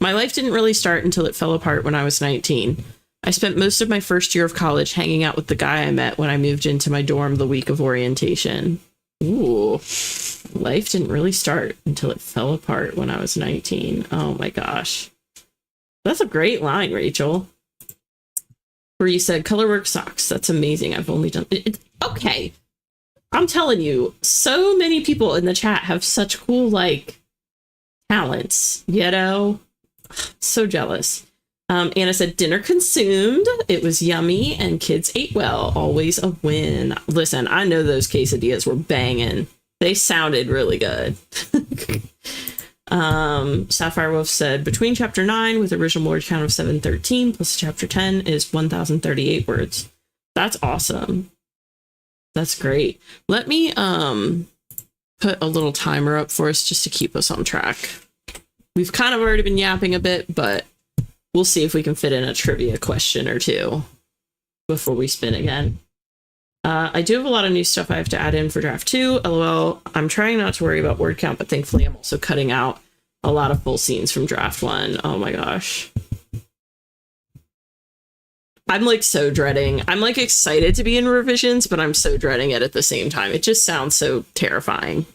My life didn't really start until it fell apart when I was 19. I spent most of my first year of college hanging out with the guy I met when I moved into my dorm the week of orientation. Ooh. Life didn't really start until it fell apart when I was 19. Oh my gosh. That's a great line, Rachel. Where you said color work socks. That's amazing. I've only done it. Okay. I'm telling you, so many people in the chat have such cool, like, talents, you know? So jealous. Anna said, dinner consumed. It was yummy and kids ate well. Always a win. Listen, I know those quesadillas were banging. They sounded really good. Sapphire Wolf said, between chapter 9 with original word count of 713 plus chapter 10 is 1038 words. That's awesome. That's great. Let me put a little timer up for us just to keep us on track. We've kind of already been yapping a bit, but we'll see if we can fit in a trivia question or two before we spin again. I do have a lot of new stuff I have to add in for draft 2. LOL. I'm trying not to worry about word count, but thankfully I'm also cutting out a lot of full scenes from draft 1. Oh my gosh. I'm like so dreading. I'm like excited to be in revisions, but I'm so dreading it at the same time. It just sounds so terrifying.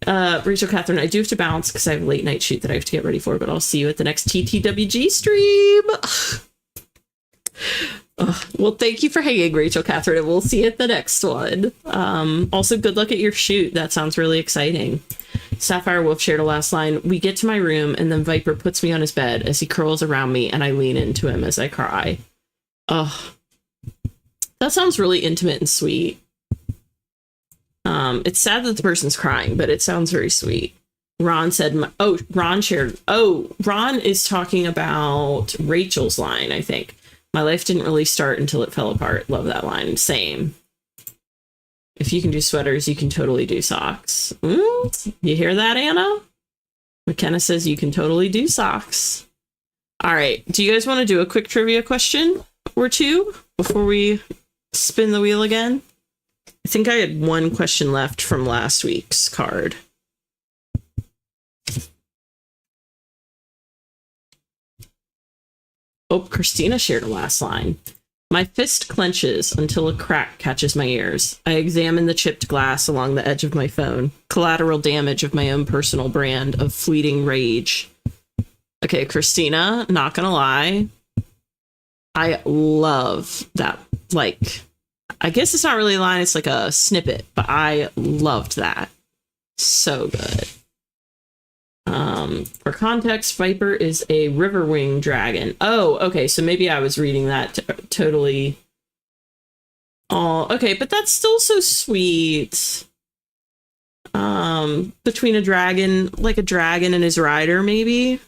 Rachel Catherine, I do have to bounce because I have a late night shoot that I have to get ready for, but I'll see you at the next TTWG stream. Well, thank you for hanging, Rachel Catherine, and we'll see you at the next one. Also, good luck at your shoot. That sounds really exciting. Sapphire Wolf shared a last line. We get to my room, and then Viper puts me on his bed as he curls around me, and I lean into him as I cry. Ugh. That sounds really intimate and sweet. It's sad that the person's crying, but it sounds very sweet. Ron said, Ron shared, Ron is talking about Rachel's line, I think. My life didn't really start until it fell apart. Love that line. Same. If you can do sweaters, you can totally do socks. You hear that, Anna? McKenna says you can totally do socks. All right. Do you guys want to do a quick trivia question or two before we spin the wheel again? I think I had one question left from last week's card. Oh, Christina shared a last line. My fist clenches until a crack catches my ears. I examine the chipped glass along the edge of my phone. Collateral damage of my own personal brand of fleeting rage. Okay, Christina, not gonna lie. I love that. Like, I guess it's not really a line, it's like a snippet, but I loved that. So good. For context, Viper is a Riverwing dragon. Oh, okay, so maybe I was reading that totally. Oh, okay, but that's still so sweet. Between a dragon, like a dragon and his rider, maybe.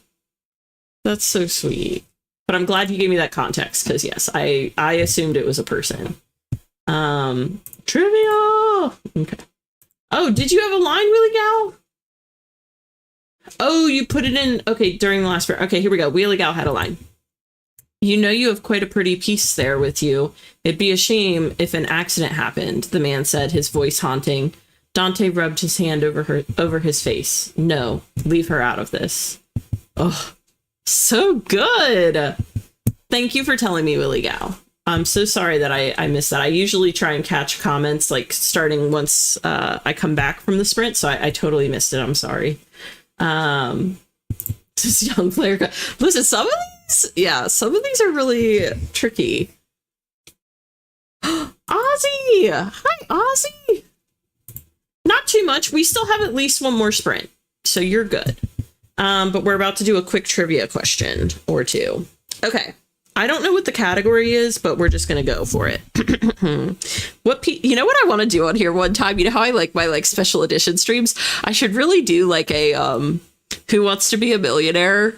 That's so sweet. But I'm glad you gave me that context, because yes, I assumed it was a person. Trivia! Okay. Oh, did you have a line, Wheelie Gal? Oh, you put it in. Okay, during the last part. Okay, here we go. Wheelie Gal had a line. You know you have quite a pretty piece there with you. It'd be a shame if an accident happened, the man said, his voice haunting. Dante rubbed his hand over his face. No, leave her out of this. Oh, so good. Thank you for telling me, Wheelie Gal. I'm so sorry that I missed that. I usually try and catch comments like starting once I come back from the sprint, so I totally missed it. I'm sorry. This young player. Listen, some of these are really tricky. Ozzy! Hi, Ozzy! Not too much. We still have at least one more sprint, so you're good. But we're about to do a quick trivia question or two. Okay. I don't know what the category is, but we're just going to go for it. You know what I want to do on here one time? You know how I like my like special edition streams? I should really do like a Who Wants to Be a Millionaire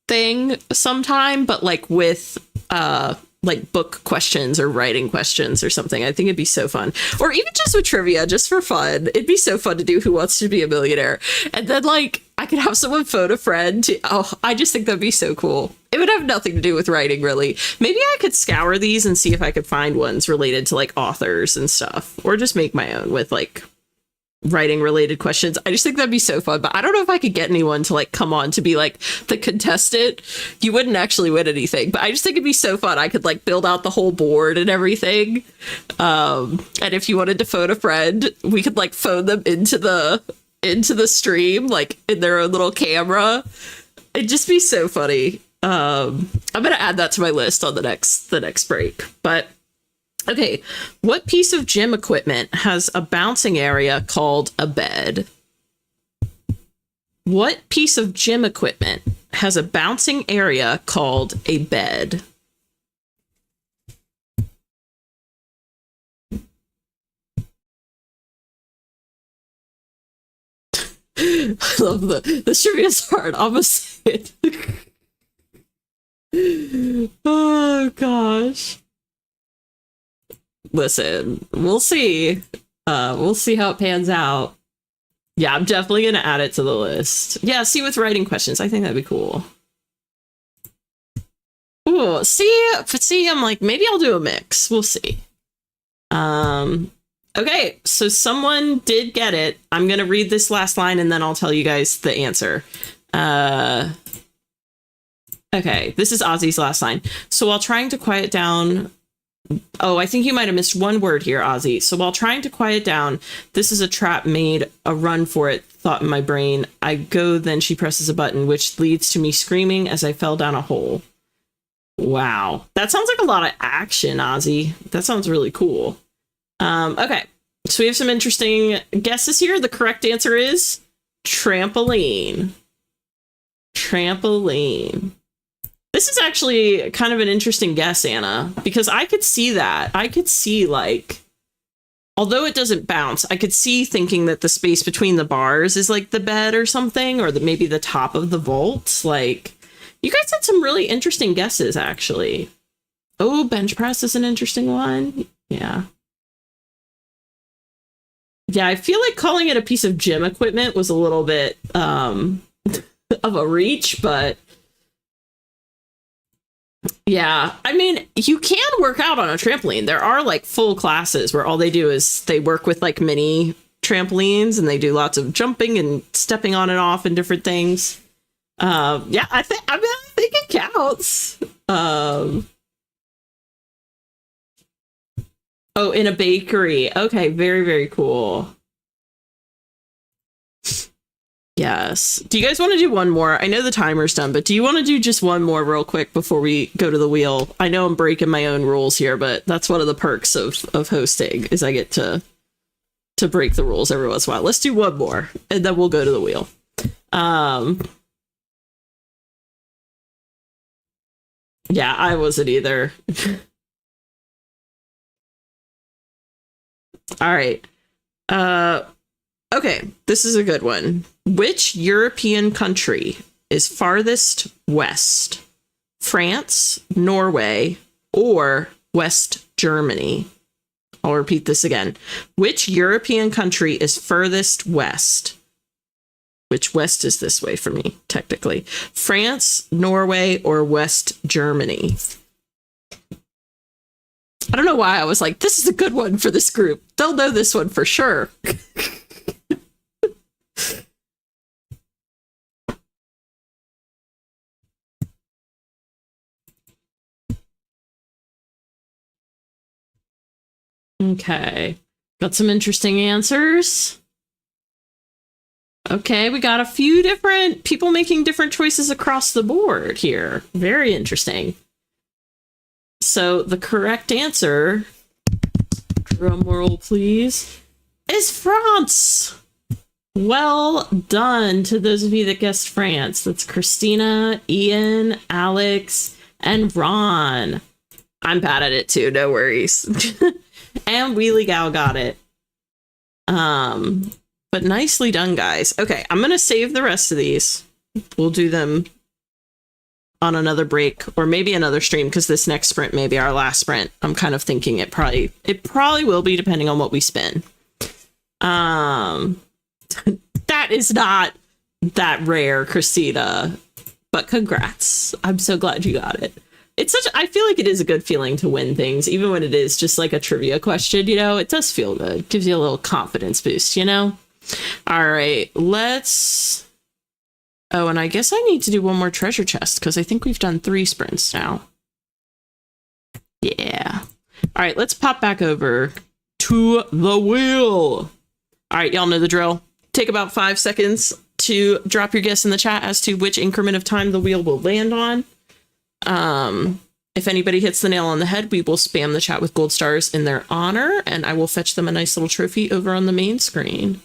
thing sometime, but like with like book questions or writing questions or something. I think it'd be so fun. Or even just with trivia, just for fun. It'd be so fun to do Who Wants to Be a Millionaire. And then like I could have someone phone a friend. I just think that'd be so cool. It would have nothing to do with writing, really. Maybe I could scour these and see if I could find ones related to like authors and stuff, or just make my own with like writing related questions. I just think that'd be so fun, but I don't know if I could get anyone to like come on to be like the contestant. You wouldn't actually win anything, but I just think it'd be so fun. I could like build out the whole board and everything. And if you wanted to phone a friend, we could like phone them into the stream, like in their own little camera. It'd just be so funny. I'm gonna add that to my list on the next break. But okay, what piece of gym equipment has a bouncing area called a bed? What piece of gym equipment has a bouncing area called a bed? I love the trivia's hard. Almost it. Oh gosh. Listen, we'll see. We'll see how it pans out. Yeah, I'm definitely gonna add it to the list. Yeah, see with writing questions. I think that'd be cool. Ooh, see, I'm like, maybe I'll do a mix. We'll see. Okay, so someone did get it. I'm gonna read this last line and then I'll tell you guys the answer. Okay, this is Ozzy's last line. So while trying to quiet down... Oh, I think you might have missed one word here, Ozzy. So while trying to quiet down, this is a trap made, a run for it, thought in my brain. I go, then she presses a button, which leads to me screaming as I fell down a hole. Wow. That sounds like a lot of action, Ozzy. That sounds really cool. Okay. So we have some interesting guesses here. The correct answer is trampoline. Trampoline. This is actually kind of an interesting guess, Anna, because I could see that. I could see, like, although it doesn't bounce, I could see thinking that the space between the bars is like the bed or something, or maybe the top of the vault. Like, you guys had some really interesting guesses, actually. Oh, bench press is an interesting one. Yeah. Yeah, I feel like calling it a piece of gym equipment was a little bit of a reach, but yeah, I mean, you can work out on a trampoline. There are like full classes where all they do is they work with like mini trampolines and they do lots of jumping and stepping on and off and different things. Yeah, I think it counts. Oh, in a bakery. Okay, very, very cool. Yes. Do you guys want to do one more? I know the timer's done, but do you want to do just one more real quick before we go to the wheel? I know I'm breaking my own rules here, but that's one of the perks of hosting is I get to break the rules every once in a while. Let's do one more, and then we'll go to the wheel. Yeah, I wasn't either. All right. Okay, this is a good one. Which European country is farthest west? France, Norway, or West Germany? I'll repeat this again. Which European country is furthest west? Which west is this way for me, technically? France, Norway, or West Germany? I don't know why I was like, this is a good one for this group. They'll know this one for sure. Okay. Got some interesting answers. Okay, we got a few different people making different choices across the board here. Very interesting. So the correct answer, drum roll please, is France. Well done to those of you that guessed France. That's Christina, Ian, Alex, and Ron. I'm bad at it too, no worries. And Wheelie Gal got it. But nicely done, guys. Okay, I'm gonna save the rest of these. We'll do them on another break or maybe another stream because this next sprint may be our last sprint. I'm kind of thinking it probably will be depending on what we spin. That is not that rare, Christina, but congrats. I'm so glad you got it. I feel like it is a good feeling to win things, even when it is just like a trivia question, you know, it does feel good. Gives you a little confidence boost, you know? All right, let's... Oh, and I guess I need to do one more treasure chest because I think we've done 3 sprints now. Yeah. All right, let's pop back over to the wheel. All right, y'all know the drill. Take about 5 seconds to drop your guess in the chat as to which increment of time the wheel will land on. If anybody hits the nail on the head, we will spam the chat with gold stars in their honor, and I will fetch them a nice little trophy over on the main screen.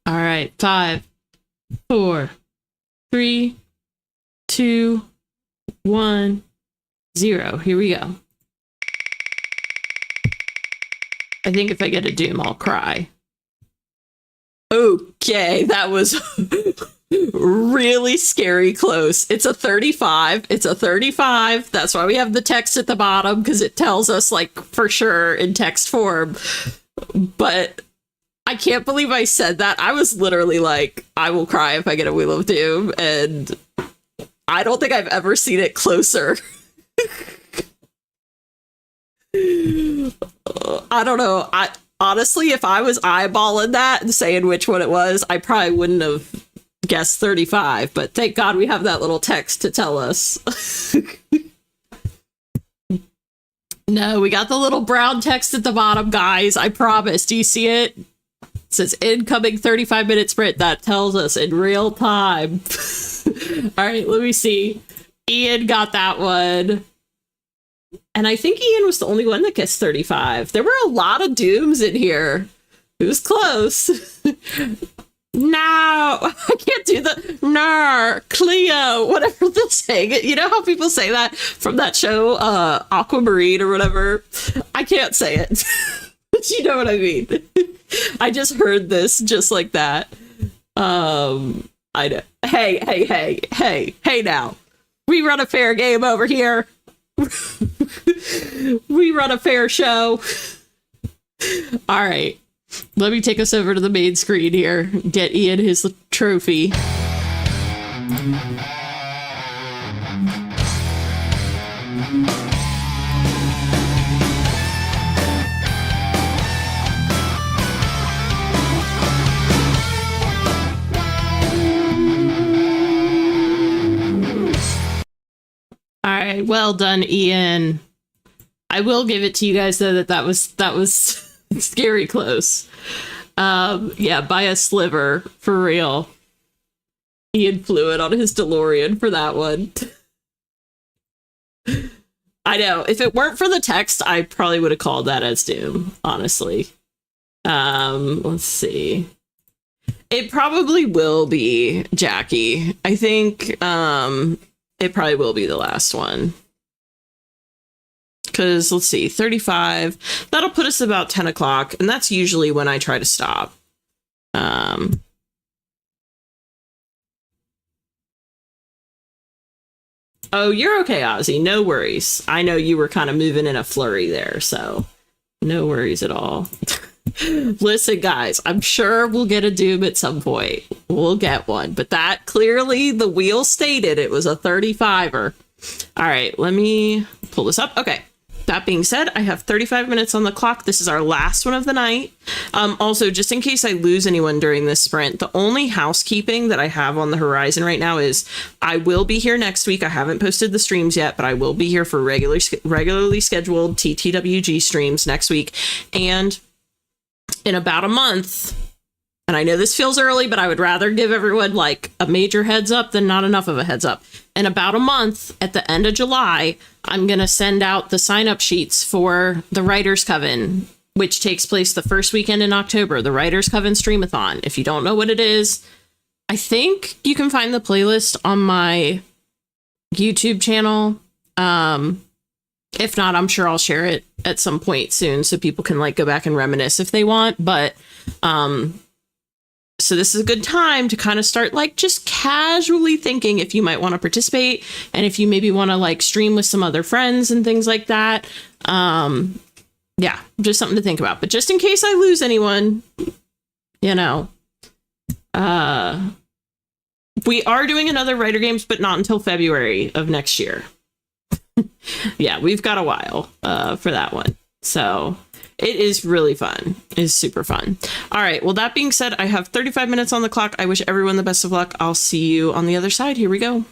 All right, 5, 4, 3, 2, 1, 0. Here we go. I think if I get a doom, I'll cry. Okay, that was really scary close. It's a 35. It's a 35. That's why we have the text at the bottom, because it tells us, like, for sure in text form. But I can't believe I said that. I was literally like, I will cry if I get a Wheel of Doom, and I don't think I've ever seen it closer. I don't know. Honestly, if I was eyeballing that and saying which one it was, I probably wouldn't have guess 35, but thank God we have that little text to tell us. No, we got the little brown text at the bottom, guys. I promise. Do you see it? It says incoming 35-minute sprint. That tells us in real time. All right, let me see. Ian got that one. And I think Ian was the only one that guessed 35. There were a lot of dooms in here. It was close. No, I can't do the no, Cleo, whatever they're saying. You know how people say that from that show, Aquamarine or whatever? I can't say it. But you know what I mean. I just heard this just like that. I know. Hey now. We run a fair game over here. We run a fair show. All right. Let me take us over to the main screen here. Get Ian his trophy. All right, well done, Ian. I will give it to you guys though that was scary close. Yeah, by a sliver, for real. Ian flew it on his DeLorean for that one. I know. If it weren't for the text, I probably would have called that as Doom, honestly. Let's see. It probably will be Jackie. I think it probably will be the last one. Because, let's see, 35. That'll put us about 10 o'clock. And that's usually when I try to stop. Oh, you're okay, Ozzy. No worries. I know you were kind of moving in a flurry there, so no worries at all. Listen, guys, I'm sure we'll get a Doom at some point. We'll get one. But that clearly, the wheel stated it was a 35er. All right, let me pull this up. Okay. That being said, I have 35 minutes on the clock. This is our last one of the night. Also, just in case I lose anyone during this sprint, the only housekeeping that I have on the horizon right now is I will be here next week. I haven't posted the streams yet, but I will be here for regularly scheduled TTWG streams next week. And in about a month, and I know this feels early, but I would rather give everyone like a major heads up than not enough of a heads up. In about a month, at the end of July, I'm going to send out the sign-up sheets for the Writers Coven, which takes place the first weekend in October, the Writers Coven Streamathon. If you don't know what it is, I think you can find the playlist on my YouTube channel. If not, I'm sure I'll share it at some point soon so people can like go back and reminisce if they want. But so this is a good time to kind of start like just casually thinking if you might want to participate and if you maybe want to like stream with some other friends and things like that. Yeah, just something to think about. But just in case I lose anyone, you know, we are doing another Writer Games, but not until February of next year. Yeah, we've got a while for that one. So it is really fun. It is super fun. All right. Well, that being said, I have 35 minutes on the clock. I wish everyone the best of luck. I'll see you on the other side. Here we go.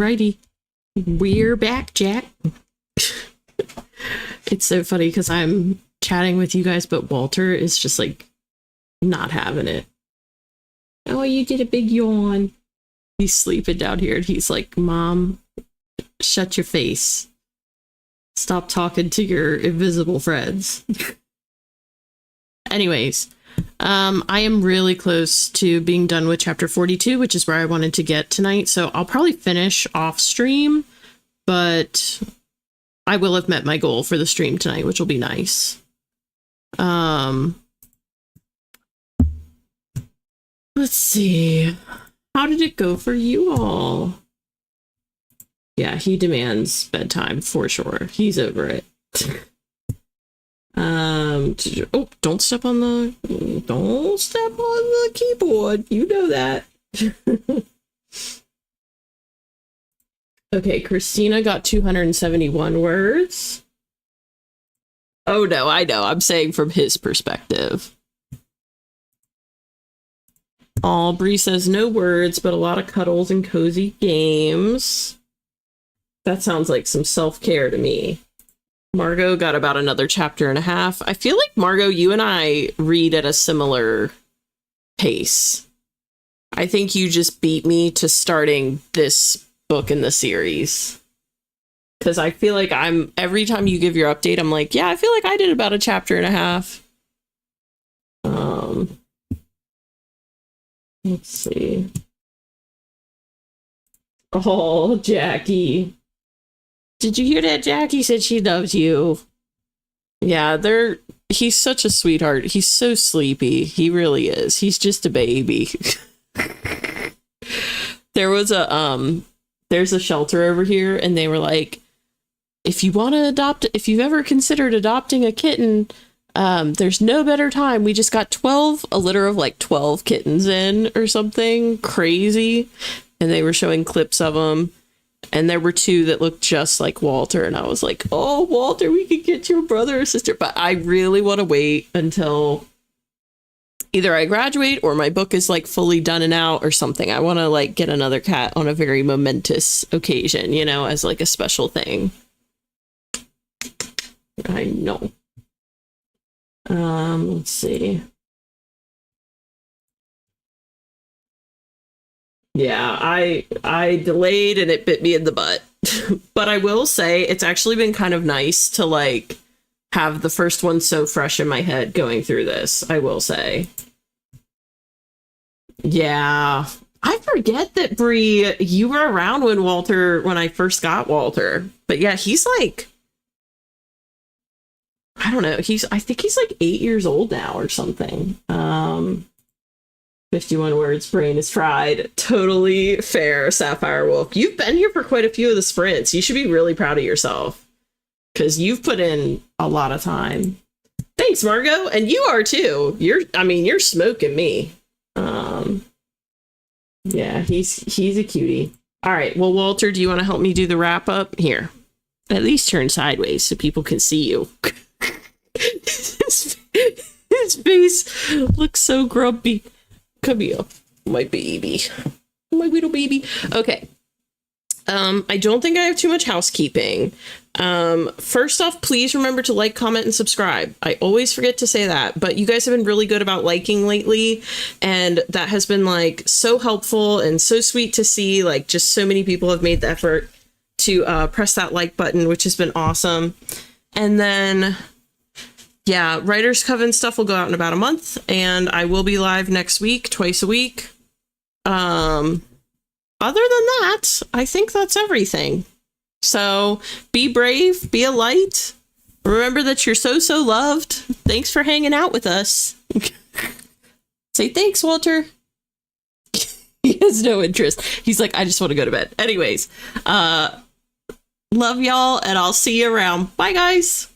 Alrighty. We're back, Jack. It's so funny because I'm chatting with you guys, but Walter is just like not having it. Oh, you did a big yawn. He's sleeping down here and he's like, Mom, shut your face. Stop talking to your invisible friends. Anyways, I am really close to being done with chapter 42, which is where I wanted to get tonight. So I'll probably finish off stream, but I will have met my goal for the stream tonight, which will be nice. Let's see. How did it go for you all? Yeah, he demands bedtime for sure. He's over it. Oh, don't step on the keyboard. You know that. Okay, Christina got 271 words. Oh no, I know. I'm saying from his perspective. Aubrey says no words, but a lot of cuddles and cozy games. That sounds like some self-care to me. Margot got about another chapter and a half. I feel like, Margot, you and I read at a similar pace. I think you just beat me to starting this book in the series. Because I feel like every time you give your update, I'm like, yeah, I feel like I did about a chapter and a half. Let's see. Oh, Jackie. Did you hear that? Jackie said she loves you. Yeah, he's such a sweetheart. He's so sleepy. He really is. He's just a baby. There's a shelter over here, and they were like, if you've ever considered adopting a kitten, there's no better time. We just got a litter of like 12 kittens in or something crazy. And they were showing clips of them. And there were 2 that looked just like Walter. And I was like, oh, Walter, we could get your brother or sister. But I really want to wait until either I graduate or my book is like fully done and out or something. I want to like get another cat on a very momentous occasion, as like a special thing. I know. Let's see. Yeah, I delayed and it bit me in the butt. But I will say it's actually been kind of nice to like have the first one so fresh in my head going through this, I will say. Yeah. I forget that, Bree, you were around when I first got Walter. But yeah, he's like, I don't know. I think he's like 8 years old now or something. 51 words, brain is fried. Totally fair, Sapphire Wolf. You've been here for quite a few of the sprints. You should be really proud of yourself. Because you've put in a lot of time. Thanks, Margot. And you are too. You're smoking me. Yeah, he's a cutie. All right. Well, Walter, do you want to help me do the wrap up? Here. At least turn sideways so people can see you. His face looks so grumpy. Come here, my baby. My little baby. Okay. I don't think I have too much housekeeping. First off, please remember to like, comment, and subscribe. I always forget to say that, but you guys have been really good about liking lately, and that has been like so helpful and so sweet to see. Like, just so many people have made the effort to press that like button, which has been awesome. And then, yeah, Writers Coven stuff will go out in about a month, and I will be live next week, twice a week. Other than that, I think that's everything. So be brave, be a light. Remember that you're so loved. Thanks for hanging out with us. Say thanks, Walter. He has no interest. He's like, I just want to go to bed. Anyways, love y'all, and I'll see you around. Bye, guys.